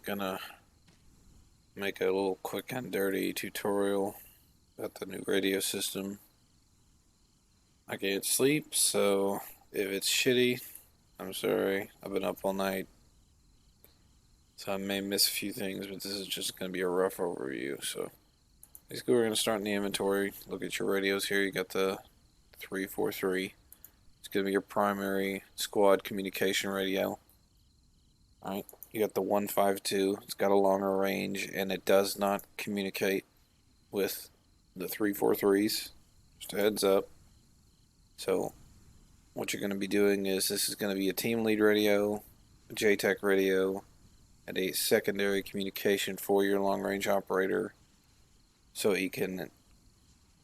gonna make a little quick and dirty tutorial about the new radio system. I can't sleep, so if it's shitty, I'm sorry. I've been up all night, so I may miss a few things, but this is just gonna be a rough overview. So basically, we're gonna start in the inventory. Look at your radios here. You got the 343. It's gonna be your primary squad communication radio. Alright, you got the 152. It's got a longer range, and it does not communicate with the 343s. Just a heads up. So what you're going to be doing is this is going to be a team lead radio, a JTAC radio, and a secondary communication for your long range operator, so you can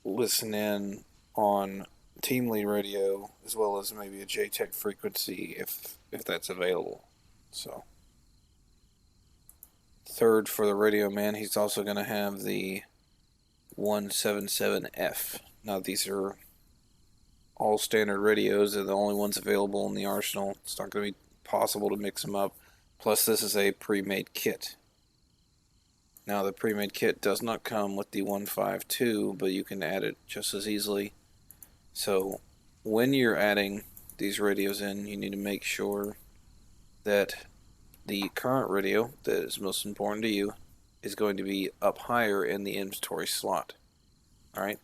listen in on team lead radio as well as maybe a JTAC frequency if that's available. So third, for the radio man, he's also going to have the 177F. Now these are all standard radios. They're the only ones available in the arsenal. It's not going to be possible to mix them up. Plus this is a pre-made kit. Now the pre-made kit does not come with the 152, but you can add it just as easily. So when you're adding these radios in, you need to make sure that the current radio that is most important to you is going to be up higher in the inventory slot. Alright?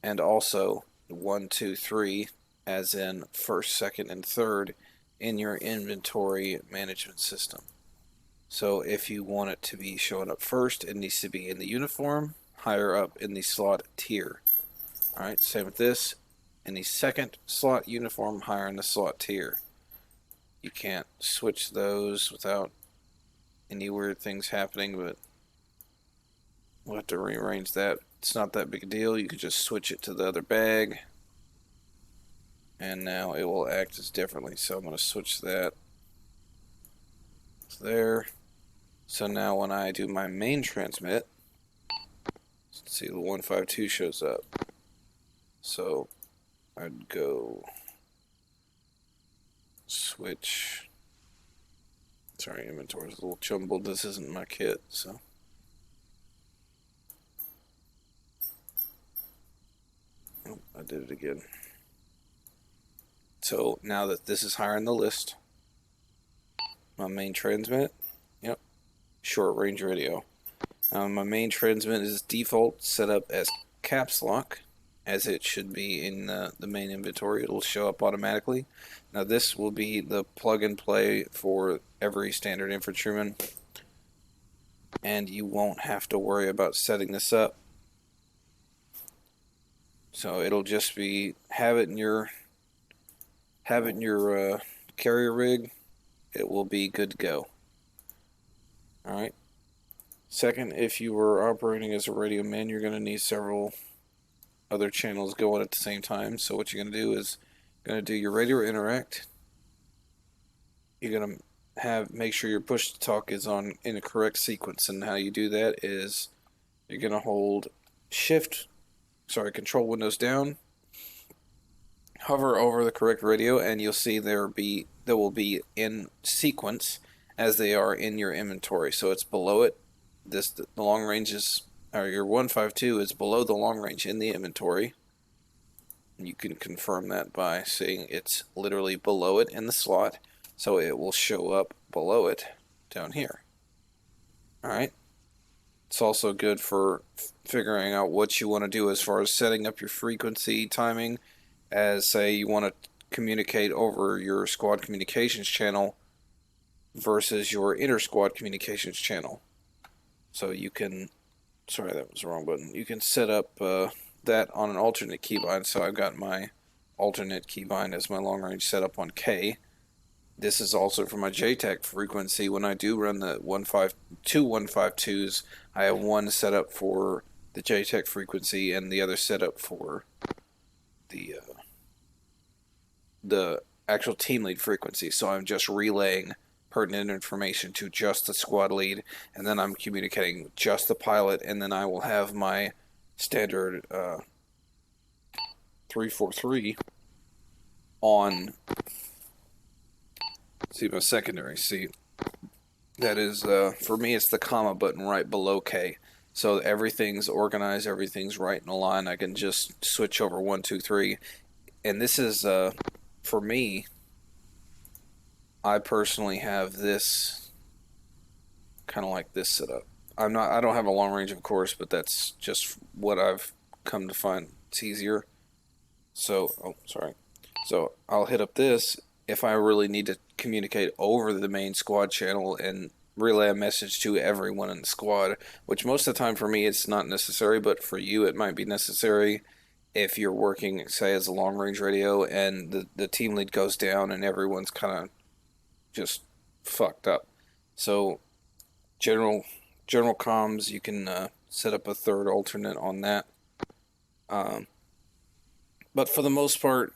And also 1, 2, 3, as in first, second, and third in your inventory management system. So if you want it to be showing up first, it needs to be in the uniform, higher up in the slot tier. Alright, same with this. In the second slot uniform, higher in the slot tier. You can't switch those without any weird things happening, but we'll have to rearrange that. It's not that big a deal. You could just switch it to the other bag, and now it will act as differently. So I'm going to switch that to there. So now when I do my main transmit, let's see, the 152 shows up. So I'd go switch. Sorry, inventory is a little jumbled. This isn't my kit, so. Oh, I did it again. So now that this is higher in the list, my main transmit, yep, short range radio. My main transmit is default set up as caps lock, as it should be in the main inventory. It'll show up automatically. Now this will be the plug and play for every standard infantryman, and you won't have to worry about setting this up. So it'll just be have it in your carrier rig. It will be good to go. Alright. Second, if you were operating as a radio man, you're going to need several other channels going at the same time. So what you're going to do is do your radio interact. You're going to make sure your push to talk is on in a correct sequence, and how you do that is you're going to hold control Windows down, hover over the correct radio, and you'll see there will be in sequence as they are in your inventory. So it's below it. The long range is, or your 152 is below the long range in the inventory. You can confirm that by saying it's literally below it in the slot, so it will show up below it down here. Alright. It's also good for figuring out what you want to do as far as setting up your frequency timing, as say you want to communicate over your squad communications channel versus your inter-squad communications channel. So you can, sorry, that was the wrong button. You can set up that on an alternate keybind. So I've got my alternate keybind as my long range set up on K. This is also for my JTAC frequency. When I do run the 152s, I have one set up for the JTAC frequency and the other set up for the actual team lead frequency. So I'm just relaying pertinent information to just the squad lead, and then I'm communicating with just the pilot, and then I will have my standard 343 on. See, my secondary. See, That is, for me, it's the comma button right below K. So everything's organized, everything's right in a line. I can just switch over 1, 2, 3. And this is, for me, I personally have this kind of like this setup. I don't have a long range, of course, but that's just what I've come to find. It's easier. So, oh, sorry. So I'll hit up this if I really need to communicate over the main squad channel and relay a message to everyone in the squad, which most of the time for me it's not necessary, but for you it might be necessary if you're working, say, as a long range radio and the team lead goes down and everyone's kind of just fucked up. So general general comms, you can set up a third alternate on that. Um, but for the most part,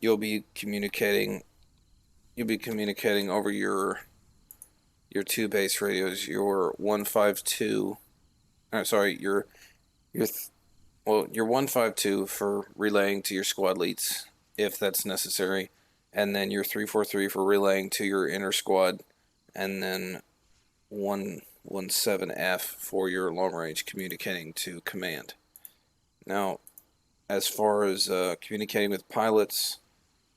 you'll be communicating over your two base radios, your 152. Sorry, your your 152 for relaying to your squad leads if that's necessary, and then your 343 for relaying to your inner squad, and then 117F for your long range communicating to command. Now, as far as communicating with pilots,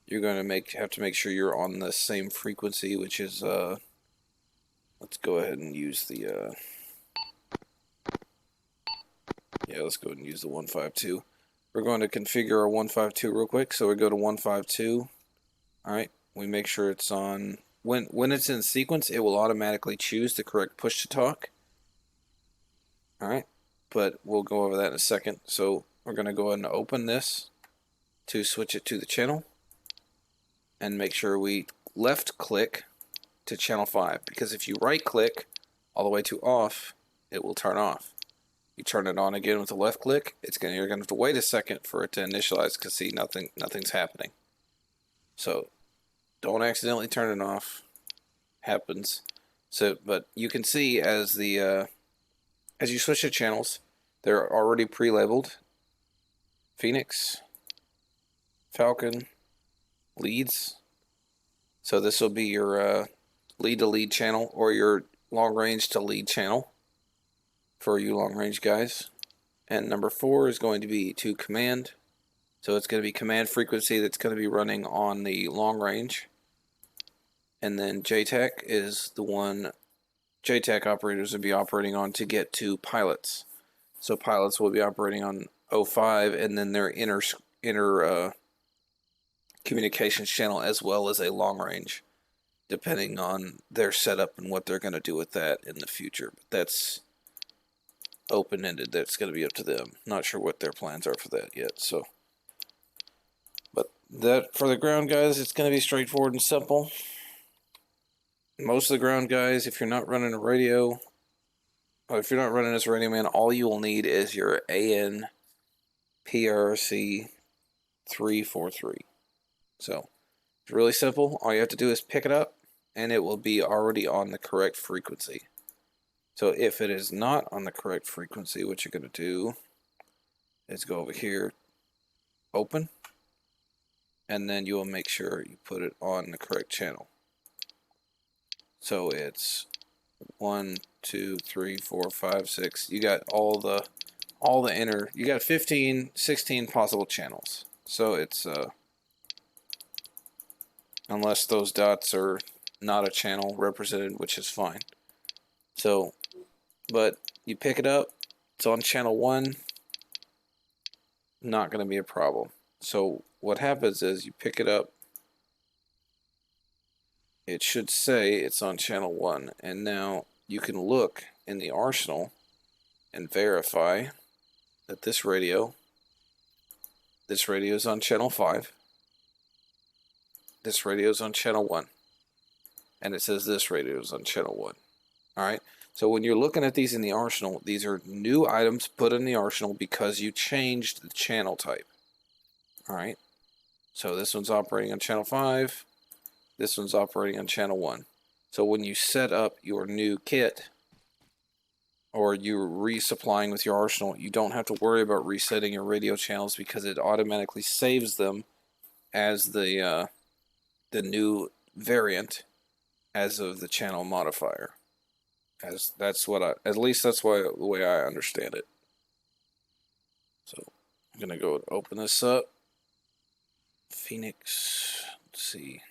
you're going to have to make sure you're on the same frequency, which is let's go ahead and use the let's go ahead and use the 152. We're going to configure our 152 real quick. So we go to 152. All right, we make sure it's on. When it's in sequence, it will automatically choose the correct push to talk. All right, but we'll go over that in a second. So we're going to go ahead and open this to switch it to the channel, and make sure we left click to channel 5, because if you right click all the way to off, it will turn off. You turn it on again with the left click, you're gonna have to wait a second for it to initialize, because see, nothing's happening. So don't accidentally turn it off. Happens. So, but you can see as the as you switch the channels, they're already pre-labeled. Phoenix, Falcon, leads. So this will be your lead to lead channel, or your long range to lead channel for you long range guys. And number 4 is going to be to command. So it's going to be command frequency that's going to be running on the long range. And then JTAC is the one JTAC operators will be operating on to get to pilots. So pilots will be operating on 05 and then their inner communications channel, as well as a long range, depending on their setup and what they're going to do with that in the future. But that's open-ended. That's going to be up to them. Not sure what their plans are for that yet. So, but that for the ground guys, it's going to be straightforward and simple. Most of the ground guys, if you're not running a radio, or if you're not running this radio man, all you will need is your AN PRC 343. So it's really simple. All you have to do is pick it up, and it will be already on the correct frequency. So if it is not on the correct frequency, what you're going to do is go over here, open, and then you will make sure you put it on the correct channel. So it's 1, 2, 3, 4, 5, 6. You got all the inner. You got 15, 16 possible channels. So it's unless those dots are not a channel represented, which is fine. So, but you pick it up, it's on channel 1, not going to be a problem. So what happens is you pick it up, it should say it's on channel 1, and now you can look in the arsenal and verify that this radio is on channel 5, this radio is on channel 1, and it says this radio is on channel 1. Alright, so when you're looking at these in the arsenal, these are new items put in the arsenal because you changed the channel type. Alright, so this one's operating on channel 5, this one's operating on channel 1. So when you set up your new kit, or you're resupplying with your arsenal, you don't have to worry about resetting your radio channels, because it automatically saves them as the new variant, as of the channel modifier. As that's what I, at least that's why the way I understand it. So I'm gonna go and open this up. Phoenix. Let's see.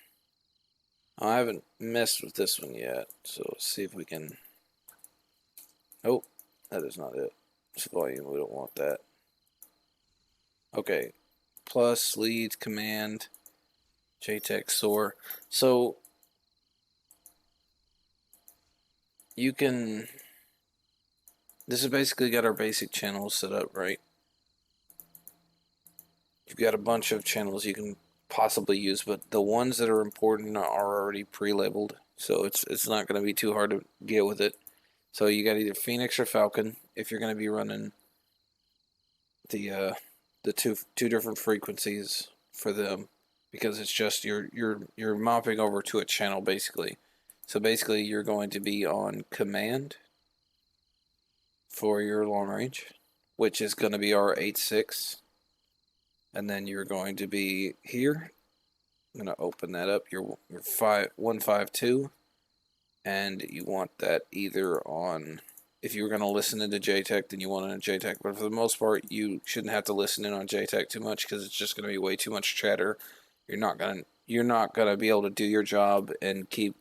I haven't messed with this one yet, so let's see if we can. Oh, that is not it. It's volume. We don't want that. Okay. Plus lead command JTech soar. So you can. This has basically got our basic channels set up, right? You've got a bunch of channels you can possibly use, but the ones that are important are already pre-labeled, so it's not going to be too hard to get with it. So you got either Phoenix or Falcon if you're going to be running the two different frequencies for them, because it's just you're mopping over to a channel basically. So basically you're going to be on command for your long range, which is going to be our 8.6, and then you're going to be here. I'm going to open that up. Your 152, and you want that either on. If you were going to listen into JTech, then you want it on JTech. But for the most part, you shouldn't have to listen in on JTech too much because it's just going to be way too much chatter. You're not gonna be able to do your job and keep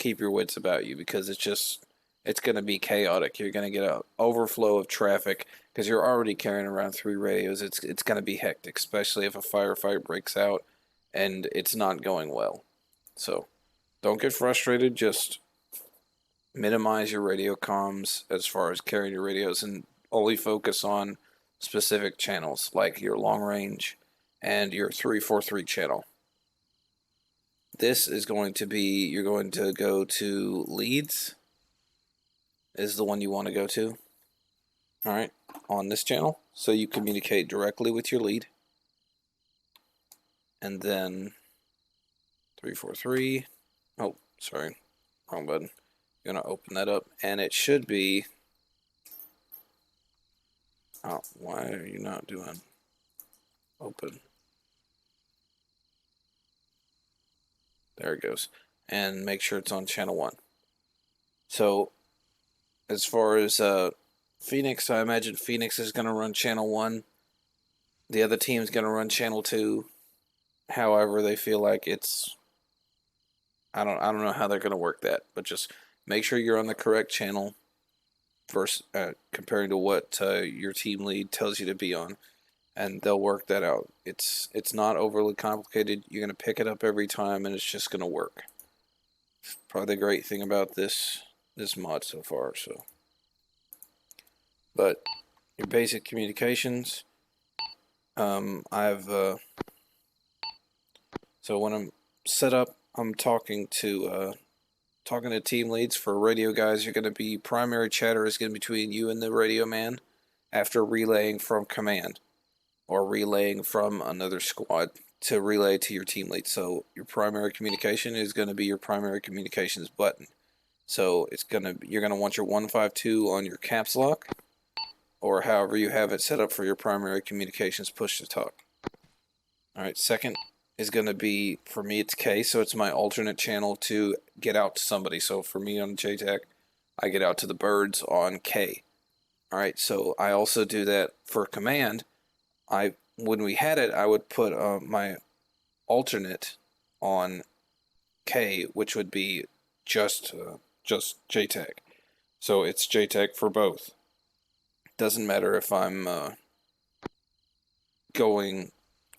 your wits about you, because it's going to be chaotic. You're going to get an overflow of traffic because you're already carrying around 3 radios. It's going to be hectic, especially if a firefight breaks out and it's not going well. So don't get frustrated. Just minimize your radio comms as far as carrying your radios, and only focus on specific channels like your long range and your 343 channel. This is going to be, you're going to go to leads, is the one you want to go to. All right, on this channel, so you communicate directly with your lead. And then 343. Oh, sorry, wrong button. You're gonna open that up, and it should be. Oh, why are you not doing open? There it goes. And make sure it's on channel 1. So as far as Phoenix, I imagine Phoenix is going to run channel 1. The other team's going to run channel 2. However they feel like it's. I don't know how they're going to work that, but just make sure you're on the correct channel versus comparing to what your team lead tells you to be on, and they'll work that out. It's not overly complicated. You're going to pick it up every time, and it's just going to work. Probably the great thing about this mod so far. So, but your basic communications, I've so when I'm set up, I'm talking to team leads. For radio guys, you're going to be, primary chatter is going to be between you and the radio man after relaying from command or relaying from another squad to relay to your team lead. So your primary communication is going to be your primary communications button. So you're going to want your 152 on your caps lock, or however you have it set up for your primary communications push to talk. All right, second is going to be, for me, it's K, so it's my alternate channel to get out to somebody. So for me on JTech, I get out to the birds on K. All right, so I also do that for command. When we had it, I would put my alternate on K, which would be just JTech. So it's JTech for both. Doesn't matter if I'm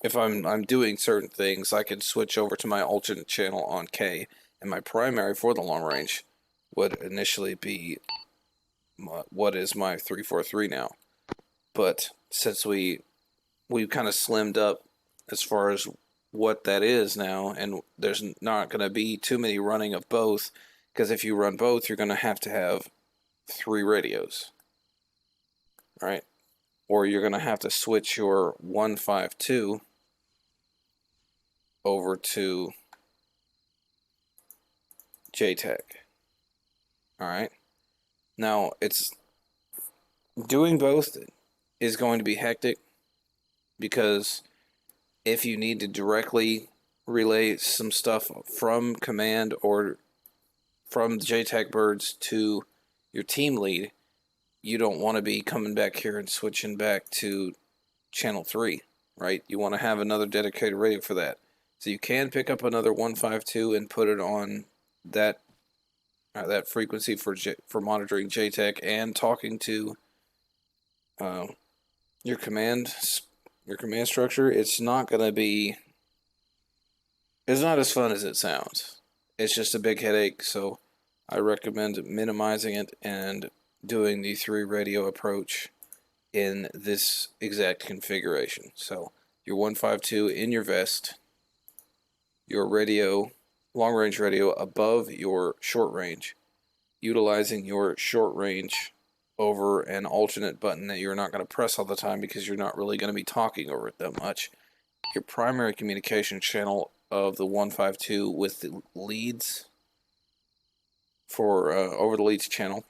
if I'm doing certain things, I can switch over to my alternate channel on K, and my primary for the long range would initially be what is my 343 now. But since we've kind of slimmed up as far as what that is now, and there's not going to be too many running of both, because if you run both, you're going to have 3 radios, right? Or you're going to have to switch your 152 over to JTech. All right. Now, it's doing both is going to be hectic, because if you need to directly relay some stuff from command or from the JTAC birds to your team lead, you don't want to be coming back here and switching back to channel 3, right? You want to have another dedicated radio for that. So you can pick up another 152 and put it on that that frequency for monitoring JTAC and talking to uh, your command structure. It's not going to be. It's not as fun as it sounds. It's just a big headache. So I recommend minimizing it and doing the 3 radio approach in this exact configuration. So your 152 in your vest, your radio, long range radio above your short range, utilizing your short range over an alternate button that you're not going to press all the time because you're not really going to be talking over it that much. Your primary communication channel of the 152 with the leads for over the leads channel,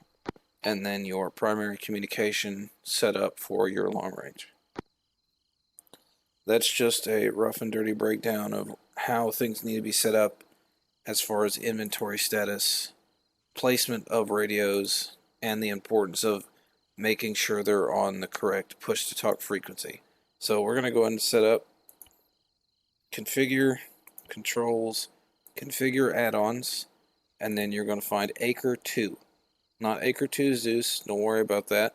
and then your primary communication setup for your long range. That's just a rough and dirty breakdown of how things need to be set up as far as inventory status, placement of radios, and the importance of making sure they're on the correct push-to-talk frequency. So we're going to go ahead and set up, configure, controls, configure add-ons, and then you're going to find Acre 2. Not Acre 2 Zeus, don't worry about that.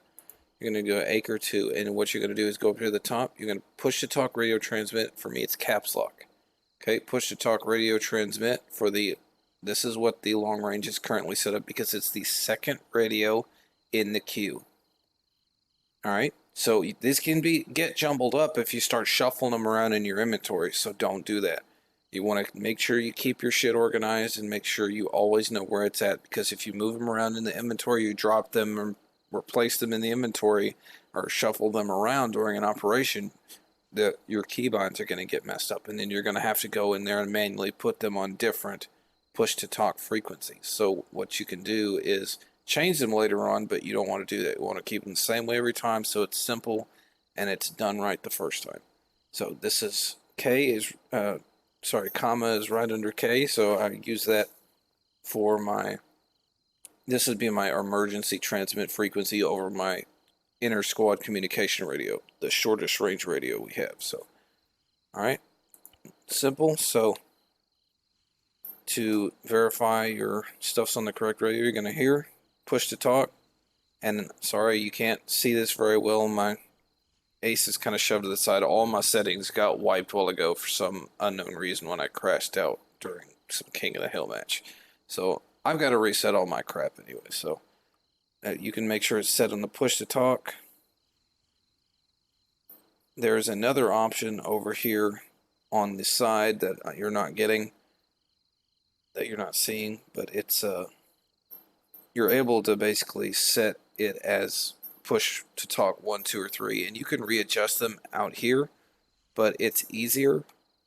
You're going to go Acre 2, and what you're going to do is go up here to the top. You're going to push-to-talk radio transmit. For me, it's caps lock. Okay, push-to-talk radio transmit for the, this is what the long range is currently set up because it's the second radio in the queue. All right, so this can get jumbled up if you start shuffling them around in your inventory, so don't do that. You want to make sure you keep your shit organized and make sure you always know where it's at, because if you move them around in the inventory, you drop them or replace them in the inventory or shuffle them around during an operation, your keybinds are going to get messed up, and then you're going to have to go in there and manually put them on different push-to-talk frequencies. So what you can do is change them later on, but you don't want to do that. You want to keep them the same way every time so it's simple and it's done right the first time. So this is comma is right under K, so I use that for my, this would be my emergency transmit frequency over my inter squad communication radio, the shortest range radio we have. So, all right, simple. So to verify your stuff's on the correct radio, you're going to hear push to talk, and sorry you can't see this very well, my Ace is kind of shoved to the side. All my settings got wiped a while ago for some unknown reason when I crashed out during some King of the Hill match. So I've got to reset all my crap anyway. So you can make sure it's set on the push to talk. There's another option over here on the side that you're not getting, that you're not seeing, but it's you're able to basically set it as push to talk 1, 2, or 3, and you can readjust them out here, but it's easier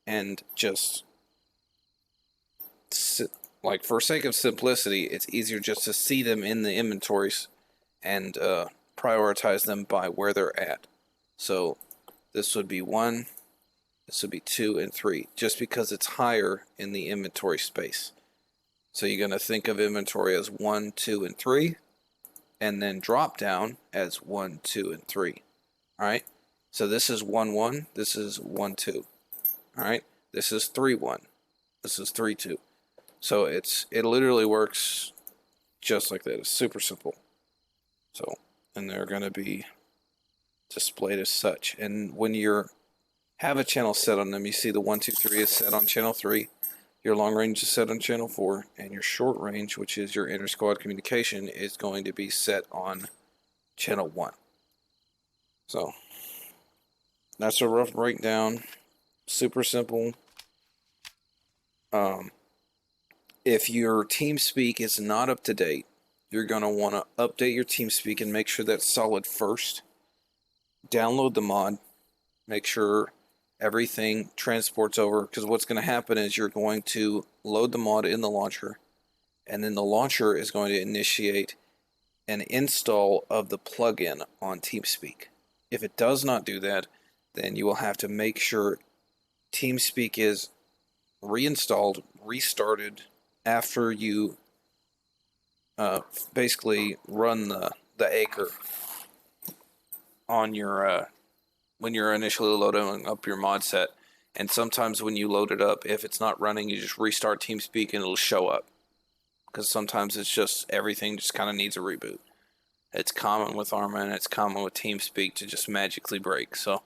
and just like for sake of simplicity, it's easier just to see them in the inventories and prioritize them by where they're at. So this would be 1, this would be 2, and 3, just because it's higher in the inventory space. So you're going to think of inventory as 1, 2, and 3, and then drop down as 1, 2, and 3. All right. So this is 1, 1. This is 1, 2. All right. This is 3, 1. This is 3, 2. So it literally works just like that. It's super simple. So, and they're going to be displayed as such. And when you have a channel set on them, you see the 1, 2, 3 is set on channel 3. Your long range is set on channel 4, and your short range, which is your inter squad communication, is going to be set on channel 1. So that's a rough breakdown. Super simple. If your TeamSpeak is not up to date, you're going to want to update your TeamSpeak and make sure that's solid first. Download the mod. Make sure everything transports over, because what's going to happen is you're going to load the mod in the launcher, and then the launcher is going to initiate an install of the plugin on TeamSpeak. If it does not do that, then you will have to make sure TeamSpeak is reinstalled, restarted after you basically run the acre on your when you're initially loading up your mod set. And sometimes when you load it up, if it's not running, you just restart TeamSpeak and it'll show up. Because sometimes it's just everything just kind of needs a reboot. It's common with Arma and it's common with TeamSpeak to just magically break. So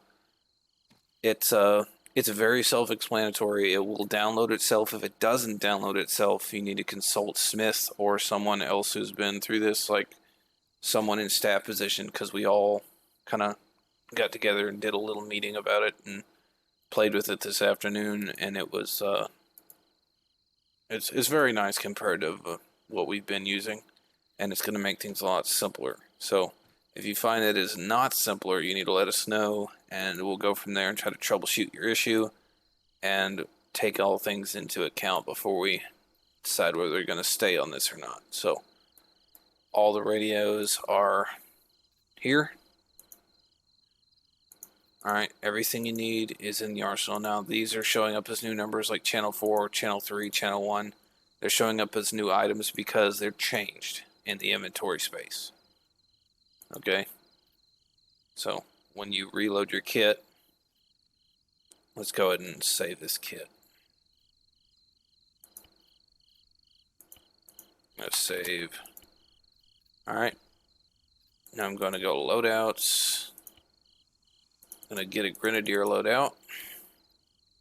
it's very self-explanatory. It will download itself. If it doesn't download itself, you need to consult Smith or someone else who's been through this, like someone in staff position, because we all kind of got together and did a little meeting about it and played with it this afternoon, and it was it's very nice compared to what we've been using, and it's going to make things a lot simpler. So if you find that it's not simpler, you need to let us know, and we'll go from there and try to troubleshoot your issue and take all things into account before we decide whether we're going to stay on this or not. So all the radios are here. Alright, everything you need is in the arsenal now. These are showing up as new numbers like channel 4, channel 3, channel 1. They're showing up as new items because they're changed in the inventory space. Okay? So, when you reload your kit, let's go ahead and save this kit. Let's save. Alright. Now I'm going to go to loadouts. Gonna get a Grenadier loadout.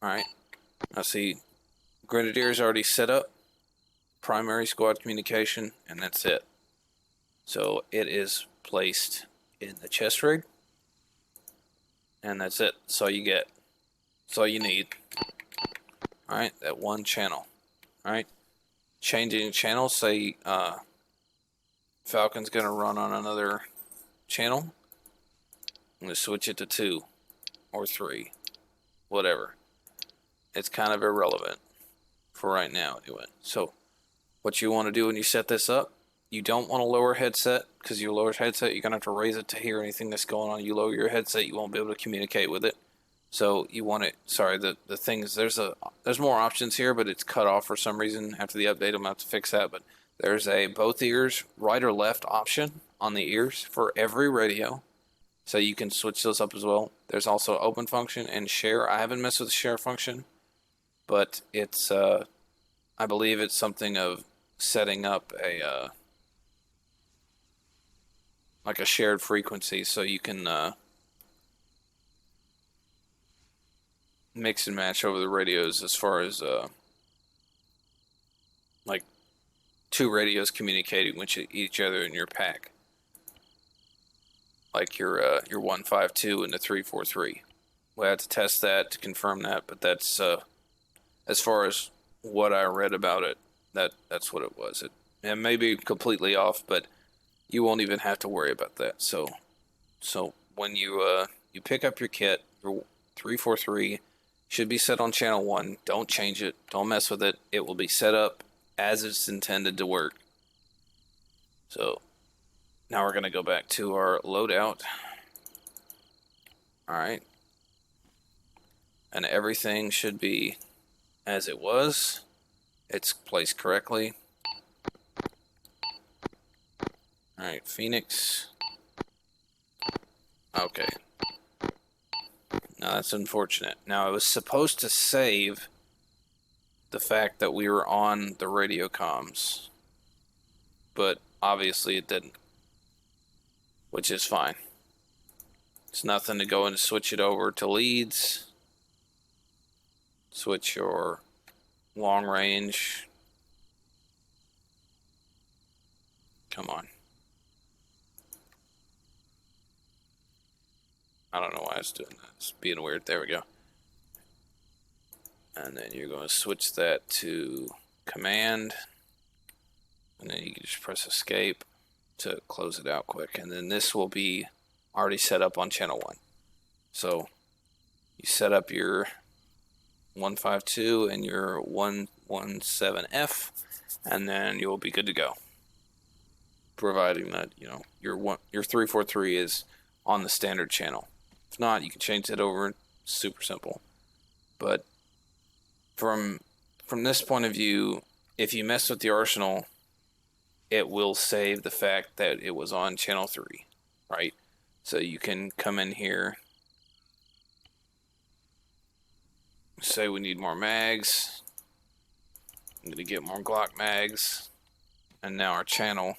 Alright. Now see, Grenadier is already set up. Primary squad communication, and that's it. So it is placed in the chest rig. And that's it. That's all you get. That's all you need. Alright, that one channel. Alright. Changing channel, say Falcon's gonna run on another channel. I'm gonna switch it to 2 or 3. Whatever. It's kind of irrelevant for right now anyway. So what you want to do when you set this up, you don't want to lower headset, because you lower headset, you're gonna have to raise it to hear anything that's going on. You lower your headset, you won't be able to communicate with it. So you want it, sorry, the thing is there's more options here, but it's cut off for some reason. After the update, I'm gonna have to fix that. But there's a both ears, right or left option on the ears for every radio. So you can switch those up as well. There's also open function and share. I haven't messed with the share function, but it's I believe it's something of setting up a like a shared frequency, so you can mix and match over the radios as far as like 2 radios communicating with each other in your pack, like your 152 and the 343. We had to test that to confirm that, but that's as far as what I read about it, that's what it was. It may be completely off, but you won't even have to worry about that. So when you pick up your kit, your 343 should be set on channel 1. Don't change it. Don't mess with it. It will be set up as it's intended to work. So now we're going to go back to our loadout. Alright. And everything should be as it was. It's placed correctly. Alright, Phoenix. Okay. Now that's unfortunate. Now I was supposed to save the fact that we were on the radio comms, but obviously it didn't, which is fine. It's nothing to go and switch it over to leads. Switch your long range. Come on. I don't know why it's doing that. It's being weird. There we go. And then you're going to switch that to command. And then you can just press escape to close it out quick. And then this will be already set up on channel 1. So you set up your 152 and your 117F, and then you'll be good to go. Providing that, you know, your 343 is on the standard channel. If not, you can change it over. It's super simple. But from this point of view, if you mess with the arsenal, it will save the fact that it was on channel 3, right? So you can come in here, say we need more mags. I'm going to get more Glock mags. And now our channel,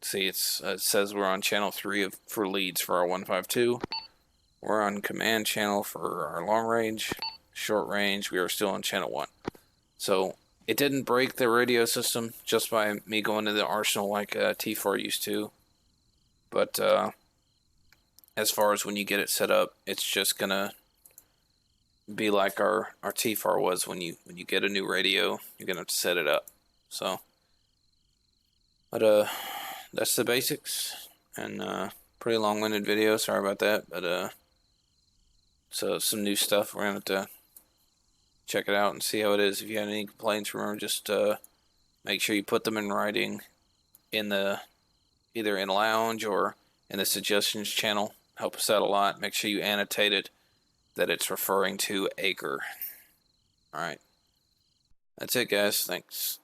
see, it says we're on channel 3 for leads for our 152. We're on command channel for our long range, short range. We are still on channel 1. So it didn't break the radio system just by me going to the arsenal like T4 used to. But as far as when you get it set up, it's just gonna be like our T4 was when you get a new radio, you're gonna have to set it up. So, but that's the basics, and pretty long-winded video. Sorry about that, but so some new stuff. We're gonna have to check it out and see how it is. If you have any complaints, remember just make sure you put them in writing in the either in lounge or in the suggestions channel. Help us out a lot. Make sure you annotate it that it's referring to acre. All right. That's it, guys. Thanks.